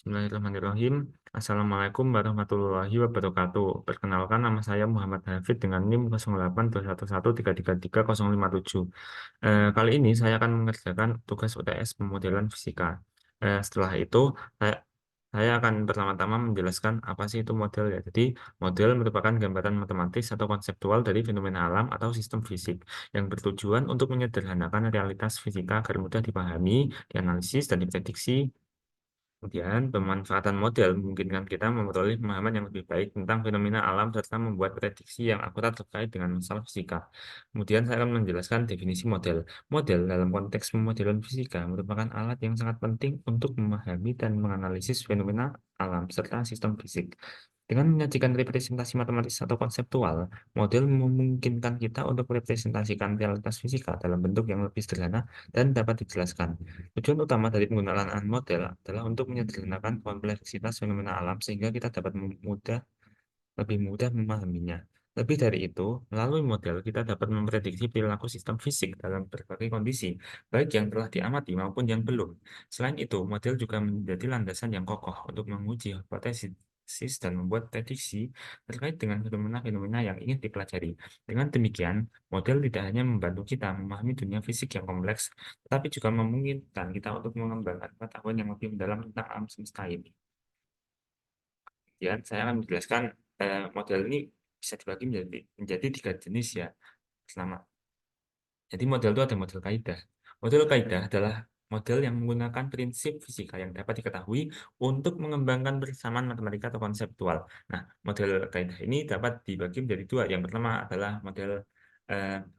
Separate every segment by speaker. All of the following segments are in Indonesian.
Speaker 1: Bismillahirrahmanirrahim. Assalamualaikum warahmatullahi wabarakatuh. Perkenalkan, nama saya Muhammad Hafid dengan NIM 082113330557. Kali ini saya akan mengerjakan tugas UTS pemodelan fisika. Setelah itu, saya, saya akan pertama-tama menjelaskan apa sih itu model ya. Jadi, model merupakan gambaran matematis atau konseptual dari fenomena alam atau sistem fisik yang bertujuan untuk menyederhanakan realitas fisika agar mudah dipahami, dianalisis, dan diprediksi. Kemudian, pemanfaatan model memungkinkan kita memperoleh pemahaman yang lebih baik tentang fenomena alam serta membuat prediksi yang akurat terkait dengan masalah fisika. Kemudian, saya akan menjelaskan definisi model. Model dalam konteks pemodelan fisika merupakan alat yang sangat penting untuk memahami dan menganalisis fenomena alam serta sistem fisik. Dengan menyajikan representasi matematis atau konseptual, model memungkinkan kita untuk merepresentasikan realitas fisika dalam bentuk yang lebih sederhana dan dapat dijelaskan. Tujuan utama dari penggunaan model adalah untuk menyederhanakan kompleksitas fenomena alam sehingga kita dapat lebih mudah memahaminya. Lebih dari itu, melalui model kita dapat memprediksi perilaku sistem fisik dalam berbagai kondisi, baik yang telah diamati maupun yang belum. Selain itu, model juga menjadi landasan yang kokoh untuk menguji hipotesis dan membuat prediksi terkait dengan fenomena-fenomena yang ingin dipelajari. Dengan demikian, model tidak hanya membantu kita memahami dunia fisik yang kompleks, tetapi juga memungkinkan kita untuk mengembangkan pengetahuan yang lebih mendalam tentang alam semesta ini. Kemudian saya akan menjelaskan model ini bisa dibagi menjadi tiga jenis ya. Selama jadi model itu ada model kaidah. Model kaidah adalah model yang menggunakan prinsip fisika yang dapat diketahui untuk mengembangkan persamaan matematika atau konseptual. Nah, model kaidah ini dapat dibagi menjadi dua. Yang pertama adalah model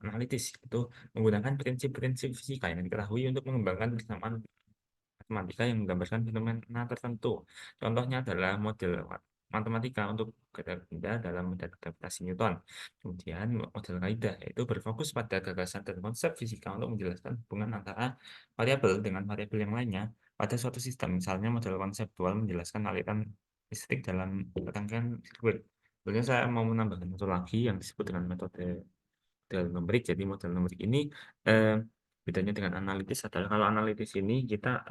Speaker 1: analitis, itu menggunakan prinsip-prinsip fisika yang diketahui untuk mengembangkan persamaan matematika yang menggambarkan fenomena tertentu. Contohnya adalah model matematika untuk ganda benda dalam model gravitasi Newton. Kemudian model kaidah yaitu berfokus pada gagasan dan konsep fisika untuk menjelaskan hubungan antara variabel dengan variabel yang lainnya pada suatu sistem. Misalnya model konseptual menjelaskan aliran listrik dalam rangkaian sirkuit. Sebenarnya saya mau menambahkan satu lagi yang disebut dengan metode model numerik. Jadi model numerik ini eh, bedanya dengan analitis adalah kalau analitis ini kita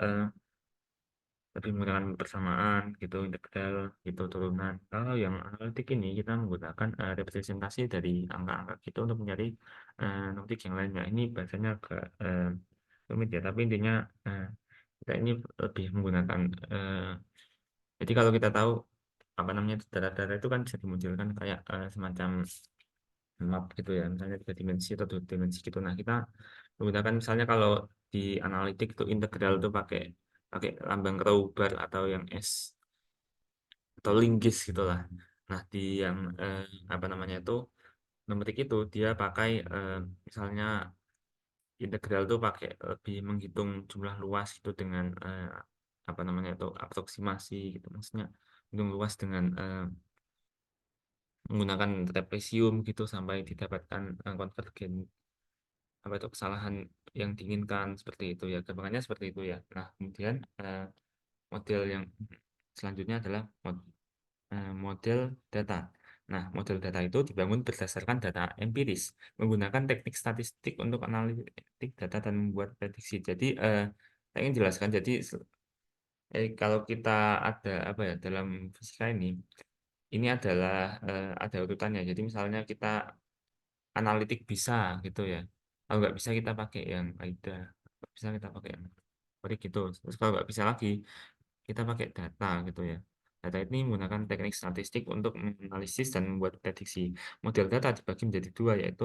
Speaker 1: lebih menggunakan persamaan gitu, integral gitu, turunan. Kalau yang analitik ini kita menggunakan representasi dari angka-angka gitu untuk mencari numerik yang lainnya. Ini bahasanya agak rumit ya, tapi intinya eh, kita ini lebih menggunakan jadi kalau kita tahu apa namanya data-data itu kan bisa dimunculkan kayak semacam map gitu ya, misalnya tiga dimensi atau dua dimensi gitu. Nah, kita menggunakan misalnya kalau di analitik itu integral itu pakai pakai lambang rho bar atau yang S atau linggis gitulah. Nah, di yang apa namanya itu numerik itu dia pakai misalnya integral itu pakai lebih menghitung jumlah luas itu dengan apa namanya itu aproksimasi gitu. Maksudnya hitung luas dengan menggunakan trapezium gitu sampai didapatkan konvergen apa itu kesalahan yang diinginkan seperti itu ya, gampangannya seperti itu ya. Nah, kemudian model yang selanjutnya adalah model data. Nah, model data itu dibangun berdasarkan data empiris menggunakan teknik statistik untuk analitik data dan membuat prediksi. Jadi saya ingin jelaskan, jadi kalau kita ada apa ya dalam fisika ini adalah ada urutannya. Jadi misalnya kita analitik bisa gitu ya. Kalau nggak bisa kita pakai yang AIDA, nggak bisa kita pakai yang Teori gitu. Terus kalau nggak bisa lagi kita pakai data gitu ya. Data ini menggunakan teknik statistik untuk menganalisis dan membuat prediksi. Model data dibagi menjadi dua, yaitu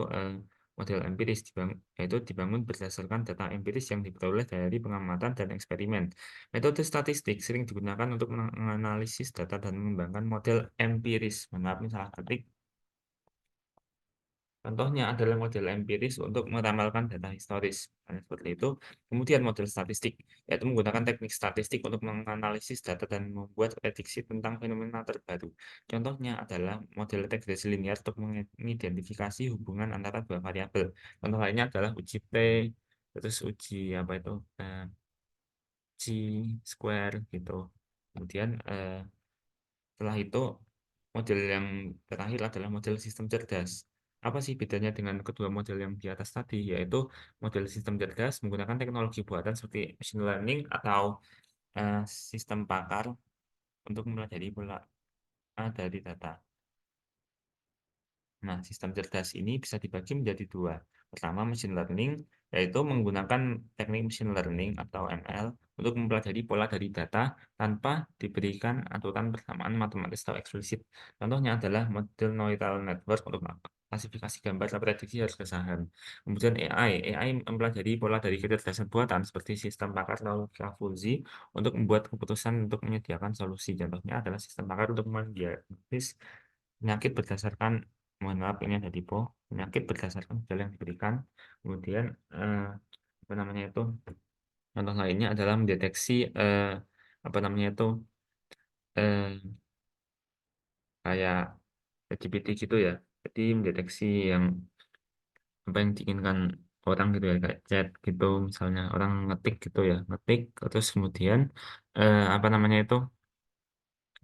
Speaker 1: model empiris yaitu dibangun berdasarkan data empiris yang diperoleh dari pengamatan dan eksperimen. Metode statistik sering digunakan untuk menganalisis data dan mengembangkan model empiris. Maaf, ini salah ketik. Contohnya adalah model empiris untuk meramalkan data historis. Nah, seperti itu. Kemudian model statistik, yaitu menggunakan teknik statistik untuk menganalisis data dan membuat prediksi tentang fenomena terbaru. Contohnya adalah model regresi linear untuk mengidentifikasi hubungan antara dua variabel. Contoh lainnya adalah uji T, terus uji apa itu, uji square gitu. Kemudian setelah itu, model yang terakhir adalah model sistem cerdas. Apa sih bedanya dengan kedua model yang di atas tadi? Yaitu model sistem cerdas menggunakan teknologi buatan seperti machine learning atau sistem pakar. untuk mempelajari pola dari data. Nah, sistem cerdas ini bisa dibagi menjadi dua. Pertama, machine learning, yaitu menggunakan teknik machine learning atau ML untuk mempelajari pola dari data tanpa diberikan aturan persamaan matematis atau eksplisit. Contohnya adalah model neural network untuk klasifikasi gambar dan prediksi harga saham. Kemudian AI mempelajari pola dari kecerdasan buatan seperti sistem pakar atau logika fuzzy untuk membuat keputusan untuk menyediakan solusi. Contohnya adalah sistem pakar untuk mendiagnosis penyakit berdasarkan, mohon maaf ini ada typo, penyakit berdasarkan gejala yang diberikan. Kemudian apa namanya itu, contoh lainnya adalah mendeteksi apa namanya itu, eh, kayak GPT gitu ya. Jadi mendeteksi yang apa yang diinginkan orang gitu ya, kayak chat gitu, misalnya orang ngetik gitu ya, ngetik terus kemudian apa namanya itu,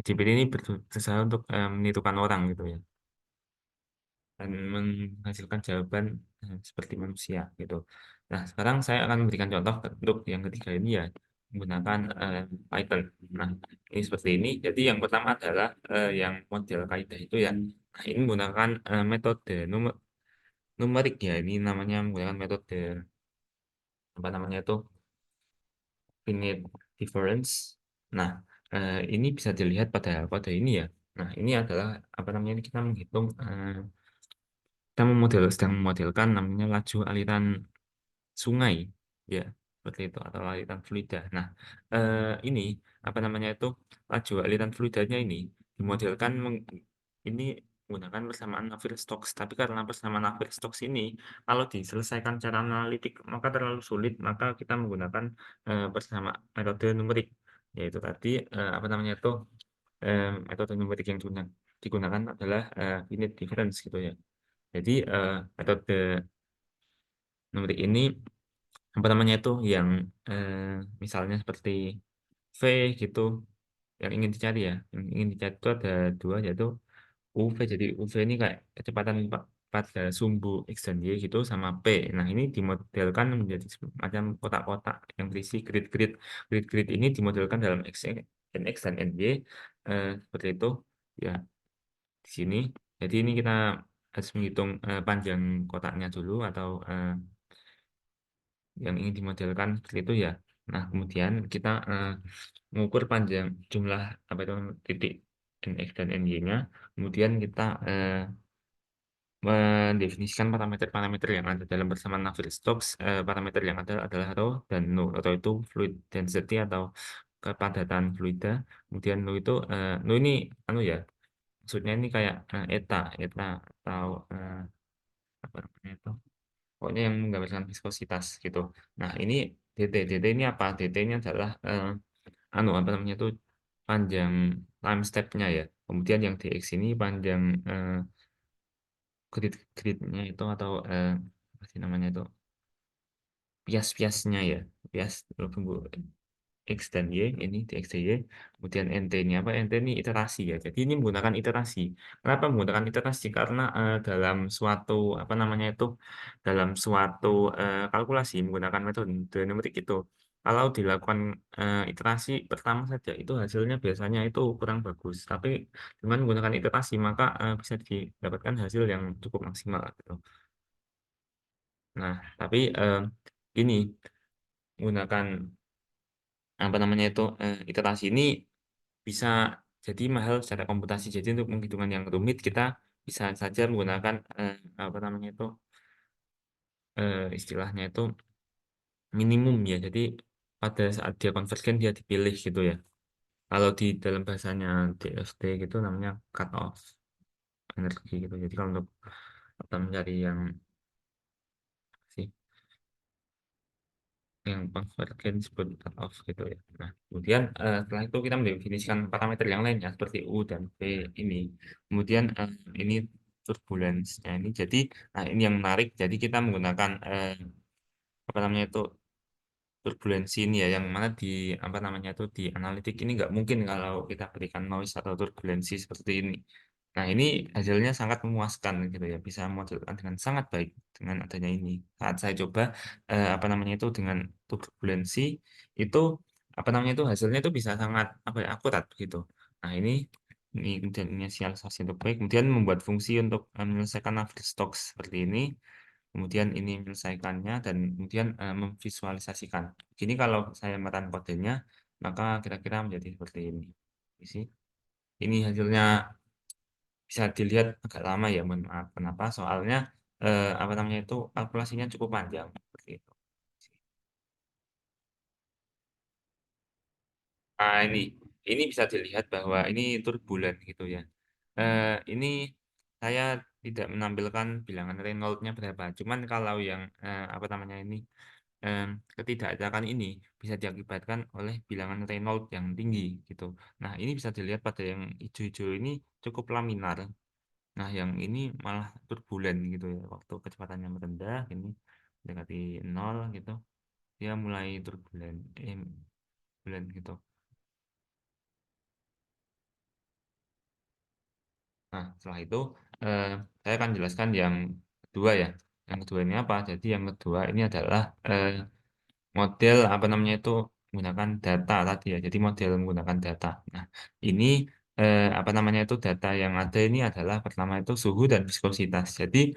Speaker 1: GPT ini berusaha untuk menirukan orang gitu ya, dan menghasilkan jawaban seperti manusia gitu. Nah, sekarang saya akan memberikan contoh untuk yang ketiga ini ya, menggunakan Python. Nah, ini seperti ini. Jadi yang pertama adalah yang model kaidah itu ya. Nah, ini menggunakan metode numerik ya. Ini namanya menggunakan metode apa namanya itu, finite difference. Nah, ini bisa dilihat pada kode ini ya. Nah, ini adalah apa namanya, ini kita menghitung kita sedang memodelkan namanya laju aliran sungai ya, seperti itu, atau aliran fluida. Nah, ini apa namanya itu, laju aliran fluidanya ini dimodelkan ini menggunakan persamaan Navier-Stokes, tapi karena persamaan Navier-Stokes ini kalau diselesaikan secara analitik maka terlalu sulit, maka kita menggunakan metode numerik, yaitu tadi apa namanya itu, metode numerik yang digunakan adalah finite difference gitu ya. Jadi metode numerik ini apa namanya itu, yang misalnya seperti V gitu, yang ingin dicari ya, yang ingin dicari itu ada dua, yaitu UV. Jadi UV ini kayak kecepatan pada sumbu X dan Y gitu, sama P. Nah, ini dimodelkan menjadi semacam kotak-kotak yang berisi grid-grid. Grid-grid ini dimodelkan dalam NX dan NY seperti itu ya, di sini. Jadi ini kita harus menghitung panjang kotaknya dulu, atau yang ingin dimodelkan seperti itu ya. Nah, kemudian kita mengukur panjang jumlah apa itu, titik NX dan NY-nya. Kemudian kita mendefinisikan parameter-parameter yang ada dalam persamaan Navier-Stokes. Parameter yang ada adalah rho dan nu. Rho itu fluid density atau kepadatan fluida. Kemudian nu itu nu ini anu ya, maksudnya ini kayak eta atau apa namanya itu, pokoknya yang menggambarkan viskositas gitu. Nah, ini dt ini apa? Dt ini adalah anu apa namanya itu, panjang time step-nya ya. Kemudian yang dx ini panjang grid-gridnya itu, atau apa sih namanya itu, bias-biasnya ya, bias, tunggu, X dan Y, ini di X dan Y. Kemudian NT ini apa? NT ini iterasi ya. Jadi ini menggunakan iterasi. Kenapa menggunakan iterasi? Karena dalam suatu apa namanya itu, dalam suatu kalkulasi menggunakan metode numerik itu, kalau dilakukan iterasi pertama saja itu hasilnya biasanya itu kurang bagus. Tapi dengan menggunakan iterasi maka bisa didapatkan hasil yang cukup maksimal gitu. Nah, tapi ini menggunakan apa namanya itu, iterasi ini bisa jadi mahal secara komputasi. Jadi untuk penghitungan yang rumit kita bisa saja menggunakan apa namanya itu, istilahnya itu minimum ya. Jadi pada saat dia konvergen dia dipilih gitu ya. Kalau di dalam bahasanya DFT gitu namanya cut off energi gitu. Jadi kalau untuk kita mencari yang sih, yang konvergen disebut cut off gitu ya. Nah, kemudian setelah itu kita mendefinisikan parameter yang lainnya seperti U dan V ini. Kemudian ini turbulence. Nah, ini jadi, nah ini yang menarik. Jadi kita menggunakan apa namanya itu, turbulensi ini ya, yang mana di apa namanya itu, di analitik ini nggak mungkin kalau kita berikan noise atau turbulensi seperti ini. Nah, ini hasilnya sangat memuaskan gitu ya, bisa memodelkan dengan sangat baik dengan adanya ini. Saat saya coba apa namanya itu dengan turbulensi itu, apa namanya itu, hasilnya itu bisa sangat apa ya, akurat gitu. Nah, ini kemudian inisialisasi untuk break, kemudian membuat fungsi untuk menyelesaikan Navier-Stokes seperti ini, kemudian ini menyelesaikannya dan kemudian memvisualisasikan. Jadi kalau saya merun kodenya, maka kira-kira menjadi seperti ini. Sih. Ini hasilnya bisa dilihat agak lama ya, mohon maaf. Kenapa? Soalnya apa namanya itu kalkulasinya cukup panjang seperti itu. Nah, ini bisa dilihat bahwa ini turbulen gitu ya. Ini saya tidak menampilkan bilangan Reynolds-nya berapa. Cuman kalau yang apa namanya ini ketidakacakan ini bisa diakibatkan oleh bilangan Reynolds yang tinggi gitu. Nah, ini bisa dilihat pada yang hijau-hijau ini cukup laminar. Nah, yang ini malah turbulen gitu ya. Waktu kecepatannya merendah, ini mendekati nol gitu, dia mulai turbulen, turbulen gitu. Nah, setelah itu eh, saya akan jelaskan yang kedua ya. Yang kedua ini apa? Jadi yang kedua ini adalah model apa namanya itu menggunakan data tadi ya. Jadi model menggunakan data. Nah, ini apa namanya itu data yang ada ini adalah pertama itu suhu dan viskositas. Jadi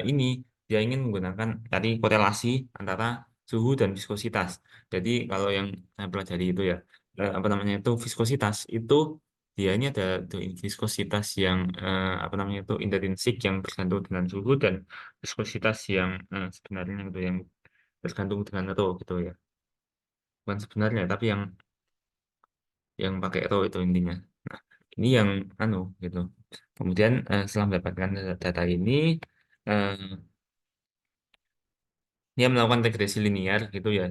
Speaker 1: ini dia ingin menggunakan tadi korelasi antara suhu dan viskositas. Jadi kalau yang saya pelajari itu ya apa namanya itu viskositas itu dia ini ada tuh viskositas yang apa namanya itu intrinsik yang bergantung dengan suhu dan viskositas yang sebenarnya itu yang tergantung dengan rho gitu ya, bukan sebenarnya tapi yang pakai rho itu intinya. Nah, ini yang anu gitu, kemudian setelah mendapatkan data ini eh, dia melakukan regresi linear gitu ya,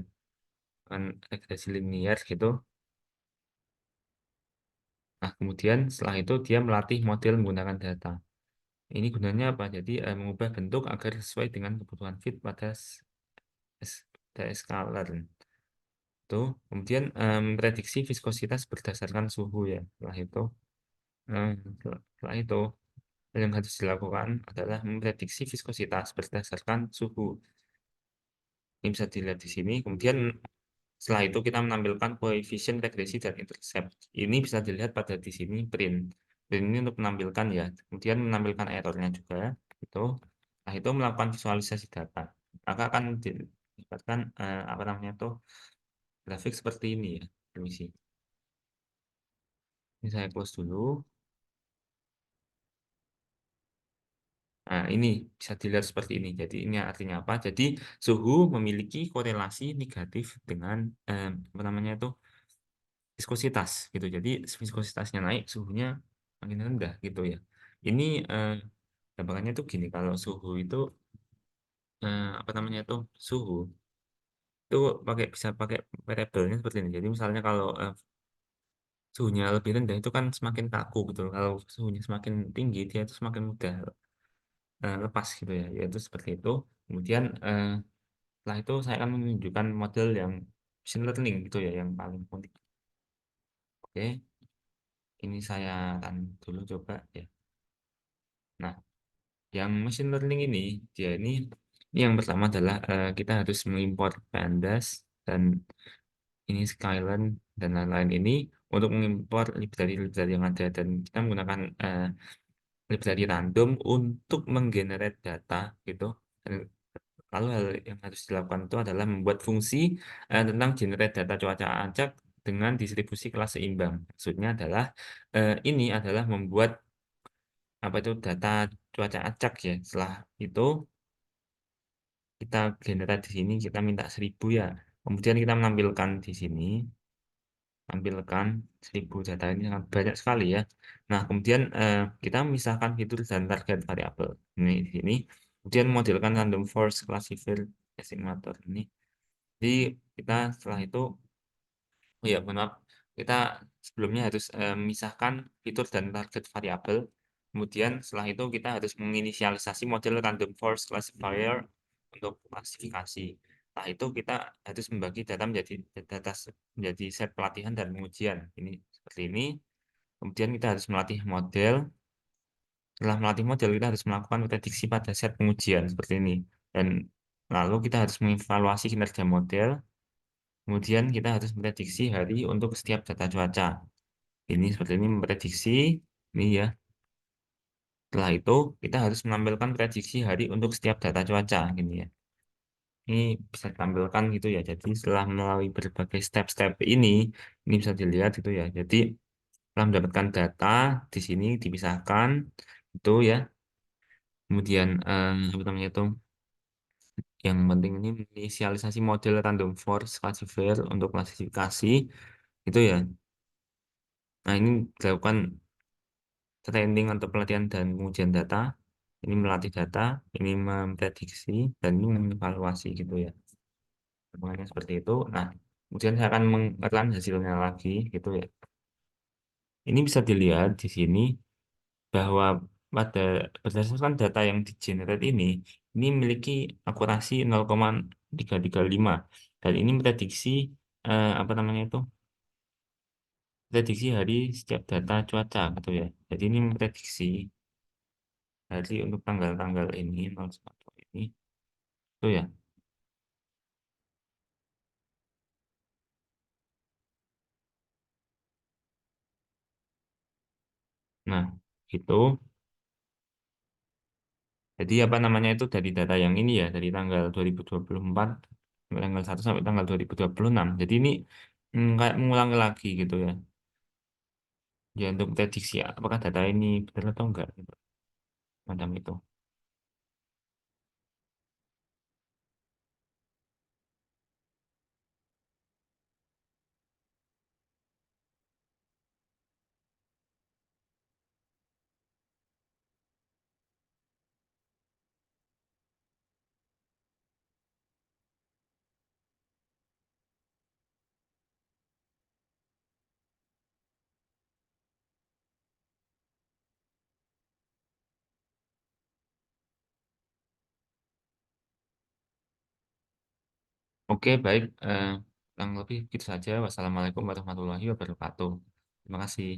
Speaker 1: kan regresi linear gitu. Nah, kemudian setelah itu dia melatih model menggunakan data. Ini gunanya apa? Jadi mengubah bentuk agar sesuai dengan kebutuhan fit pada scalar. Tuh, kemudian prediksi viskositas berdasarkan suhu ya. Setelah itu yang harus dilakukan adalah memprediksi viskositas berdasarkan suhu. Ini bisa dilihat di sini. Kemudian setelah itu kita menampilkan koefisien regresi dan intercept. Ini bisa dilihat pada di sini print. Print ini untuk menampilkan ya. Kemudian menampilkan errornya juga. Itu. Nah, itu melakukan visualisasi data. Maka akan didapatkan apa namanya tuh grafik seperti ini ya. Permisi. Ini saya close dulu. Nah, ini bisa dilihat seperti ini. Jadi ini artinya apa? Jadi suhu memiliki korelasi negatif dengan apa namanya itu viskositas gitu. Jadi viskositasnya naik, suhunya makin rendah gitu ya. Ini gambarannya tuh gini. Kalau suhu itu apa namanya itu suhu itu bisa pakai variabelnya seperti ini. Jadi misalnya kalau suhunya lebih rendah itu kan semakin kaku gitu. Kalau suhunya semakin tinggi dia itu semakin mudah lepas gitu ya. Yaitu seperti itu. Kemudian setelah itu saya akan menunjukkan model yang machine learning gitu ya, yang paling unik. Oke, ini saya akan dulu coba ya. Nah, yang machine learning ini yang pertama adalah kita harus mengimport pandas dan ini Skyline dan lain-lain ini untuk mengimport library-library yang ada dan kita menggunakan library random untuk menggenerate data gitu. Dan lalu hal yang harus dilakukan itu adalah membuat fungsi tentang generate data cuaca acak dengan distribusi kelas seimbang. Maksudnya adalah ini adalah membuat apa itu data cuaca acak ya. Setelah itu kita generate di sini kita minta 1000 ya. Kemudian kita menampilkan di sini, tampilkan 1000 data ini sangat banyak sekali ya. Nah, kemudian kita memisahkan fitur dan target variabel ini di sini. Kemudian modelkan random forest classifier estimator ini. Jadi kita setelah itu, oh ya mohon maaf, kita sebelumnya harus memisahkan fitur dan target variabel. Kemudian setelah itu kita harus menginisialisasi model random forest classifier untuk klasifikasi. Nah, itu kita harus membagi data menjadi set pelatihan dan pengujian. Ini seperti ini. Kemudian kita harus melatih model. Setelah melatih model, kita harus melakukan prediksi pada set pengujian seperti ini. Dan lalu kita harus mengevaluasi kinerja model. Kemudian kita harus memprediksi hari untuk setiap data cuaca. Ini seperti ini memprediksi ini ya. Setelah itu kita harus menampilkan prediksi hari untuk setiap data cuaca gini ya. Ini bisa ditampilkan gitu ya. Jadi setelah melalui berbagai step-step ini bisa dilihat gitu ya. Jadi setelah mendapatkan data di sini dipisahkan itu ya. Kemudian apa namanya itu? Yang penting ini inisialisasi model random forest classifier untuk klasifikasi itu ya. Nah, ini dilakukan training untuk pelatihan dan pengujian data. Ini melatih data, ini memprediksi, dan ini mengevaluasi gitu ya. Semuanya seperti itu. Nah, kemudian saya akan mengelan hasilnya lagi gitu ya. Ini bisa dilihat di sini bahwa pada berdasarkan data yang di generate ini memiliki akurasi 0,335 dan ini memprediksi apa namanya itu prediksi hari setiap data cuaca gitu ya. Jadi ini memprediksi hari untuk tanggal-tanggal ini 01 ini itu ya. Nah, itu jadi apa namanya itu dari data yang ini ya dari tanggal 2024 sampai tanggal 1 sampai tanggal 2026. Jadi ini kayak mengulangi lagi gitu ya. Ya untuk prediksi apakah data ini benar atau enggak gitu. Macam itu. Oke, baik. Kurang lebih gitu saja. Wassalamualaikum warahmatullahi wabarakatuh. Terima kasih.